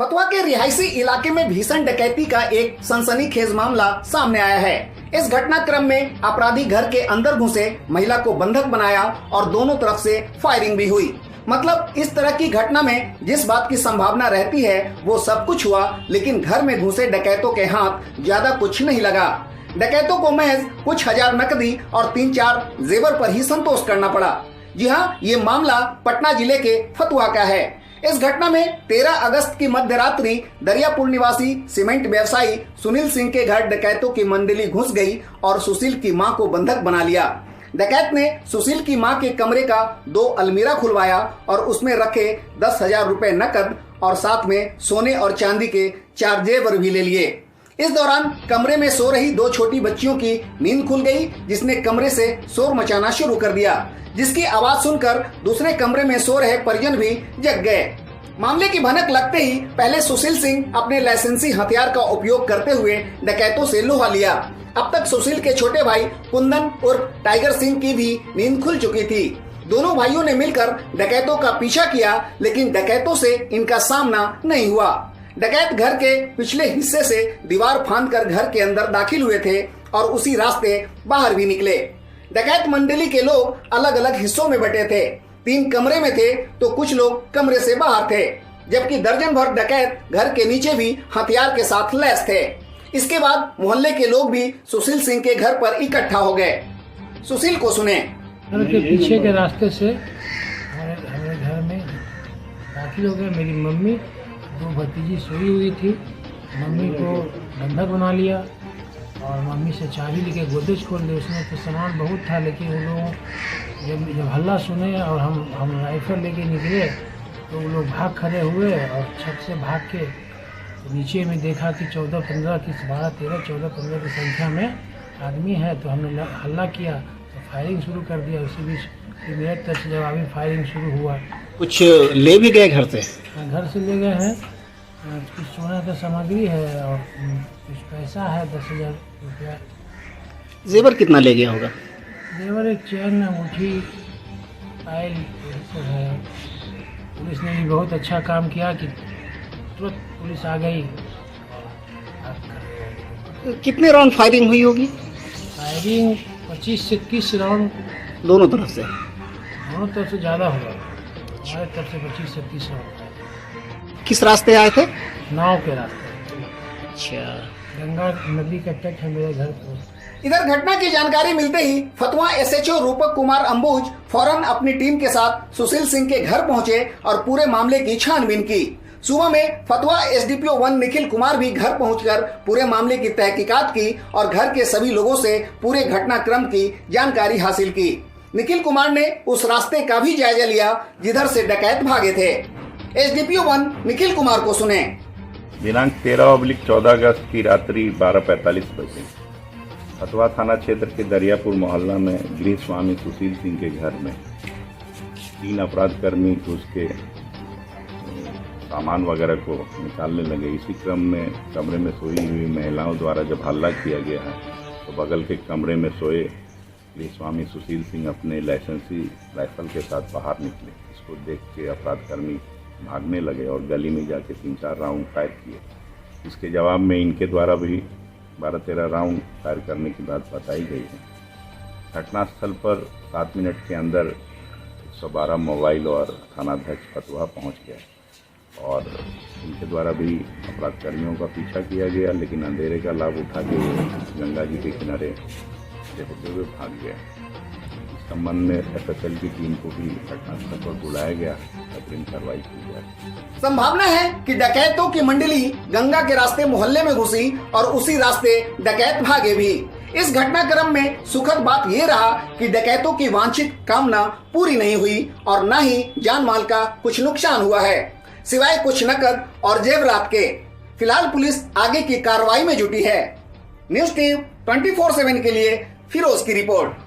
फतवा के रिहायशी इलाके में भीषण डकैती का एक सनसनीखेज मामला सामने आया है। इस घटनाक्रम में अपराधी घर के अंदर घुसे, महिला को बंधक बनाया और दोनों तरफ से फायरिंग भी हुई। मतलब इस तरह की घटना में जिस बात की संभावना रहती है वो सब कुछ हुआ, लेकिन घर में घुसे डकैतों के हाथ ज्यादा कुछ नहीं लगा। डकैतों को महज कुछ हजार नकदी और 3-4 जेवर पर ही संतोष करना पड़ा। जी हाँ, ये मामला पटना जिले के फतुहा का है। इस घटना में 13 अगस्त की मध्य रात्रि दरियापुर निवासी सीमेंट व्यवसायी सुनील सिंह के घर डकैतों की मंडली घुस गई और सुशील की मां को बंधक बना लिया। डकैत ने सुशील की मां के कमरे का 2 अलमीरा खुलवाया और उसमें रखे 10,000 रुपए नकद और साथ में सोने और चांदी के 4 जेवर भी ले लिए। इस दौरान कमरे में सो रही 2 छोटी बच्चियों की नींद खुल गई, जिसने कमरे से शोर मचाना शुरू कर दिया, जिसकी आवाज सुनकर दूसरे कमरे में सो रहे परिजन भी जग गए। मामले की भनक लगते ही पहले सुशील सिंह अपने लाइसेंसी हथियार का उपयोग करते हुए डकैतों से लोहा लिया। अब तक सुशील के छोटे भाई कुंदन उर्फ टाइगर सिंह की भी नींद खुल चुकी थी। दोनों भाइयों ने मिलकर डकैतों का पीछा किया, लेकिन डकैतों से इनका सामना नहीं हुआ। डकैत घर के पिछले हिस्से से दीवार फांदकर घर के अंदर दाखिल हुए थे और उसी रास्ते बाहर भी निकले। डकैत मंडली के लोग अलग अलग हिस्सों में बटे थे। 3 कमरे में थे तो कुछ लोग कमरे से बाहर थे, जबकि दर्जन भर डकैत घर के नीचे भी हथियार के साथ लैस थे। इसके बाद मोहल्ले के लोग भी सुशील सिंह के घर पर इकट्ठा हो गए। सुशील को सुने। घर के पीछे के रास्ते से हमारे घर में दाखिल हो गए। मेरी मम्मी, 2 भतीजी सोई हुई थी। मम्मी को बंधक बना लिया और मम्मी से चाबी लेके गोदरेज खोल ली। उसमें तो सामान बहुत था, लेकिन वो लोग जब हल्ला सुने और हम राइफल लेके निकले तो वो लोग भाग खड़े हुए और छत से भाग के नीचे में देखा कि 14-15 की 12-13-14-15 की संख्या में आदमी है। तो हमने हल्ला किया तो फायरिंग शुरू कर दिया। उसी बीच मेरे तरफ से जवाबी फायरिंग शुरू हुआ। कुछ ले भी गए घर से? घर से ले गए हैं, कुछ सोने का सामग्री है और कुछ पैसा है 10,000 रुपया। जेवर कितना ले गया होगा? जेवर एक चैन, अंगूठी, पायल सब है। पुलिस ने भी बहुत अच्छा काम किया कि तुरंत पुलिस आ गई। कितने राउंड फायरिंग हुई होगी? फायरिंग 25 से 30 राउंड दोनों तरफ से? दोनों तरफ से ज़्यादा होगा। हमारे तरफ से 25 से 30 राउंड। किस रास्ते आए थे? नाव के रास्ते। अच्छा। गंगा नदी का तट है मेरे घर पर। इधर घटना की जानकारी मिलते ही फतुहा SHO रूपक कुमार अंबुज फौरन अपनी टीम के साथ सुशील सिंह के घर पहुंचे और पूरे मामले की छानबीन की। सुबह में फतुहा SDPO 1 निखिल कुमार भी घर पहुंचकर पूरे मामले की तहकीकात की और घर के सभी लोगों से पूरे घटनाक्रम की जानकारी हासिल की। निखिल कुमार ने उस रास्ते का भी जायजा लिया जिधर से डकैत भागे थे। SDPO 1 निखिल कुमार को सुने। दिनांक 13/14 अगस्त की रात्रि 12:45 बजे फतुहा थाना क्षेत्र के दरियापुर मोहल्ला में गृह स्वामी सुशील सिंह के घर में 3 अपराधकर्मी घुस के सामान वगैरह को निकालने लगे। इसी क्रम में कमरे में सोई हुई महिलाओं द्वारा जब हल्ला किया गया है तो बगल के कमरे में सोए गृह स्वामी सुशील सिंह अपने लाइसेंसी राइफल के साथ बाहर निकले। इसको देख के अपराधकर्मी भागने लगे और गली में जाके 3-4 राउंड फायर किए। इसके जवाब में इनके द्वारा भी 12-13 राउंड फायर करने की बात बताई गई है। घटनास्थल पर 7 मिनट के अंदर 112 मोबाइल और थानाध्यक्ष फतुहा पहुंच गया और इनके द्वारा भी अपराधकर्मियों का पीछा किया गया, लेकिन अंधेरे का लाभ उठा के गंगा जी के किनारे होते हुए भाग गया। इस संबंध में FSL की टीम को भी घटनास्थल पर बुलाया गया, अग्रिम कार्रवाई की जाए। संभावना है कि डकैतों की मंडली गंगा के रास्ते मोहल्ले में घुसी और उसी रास्ते डकैत भागे भी। इस घटनाक्रम में सुखद बात यह रहा कि डकैतों की वांछित कामना पूरी नहीं हुई और न ही जान माल का कुछ नुकसान हुआ है, सिवाय कुछ नकद और जेवरात के। फिलहाल पुलिस आगे की कार्रवाई में जुटी है। न्यूज टीम 24/7 के लिए फिरोज की रिपोर्ट।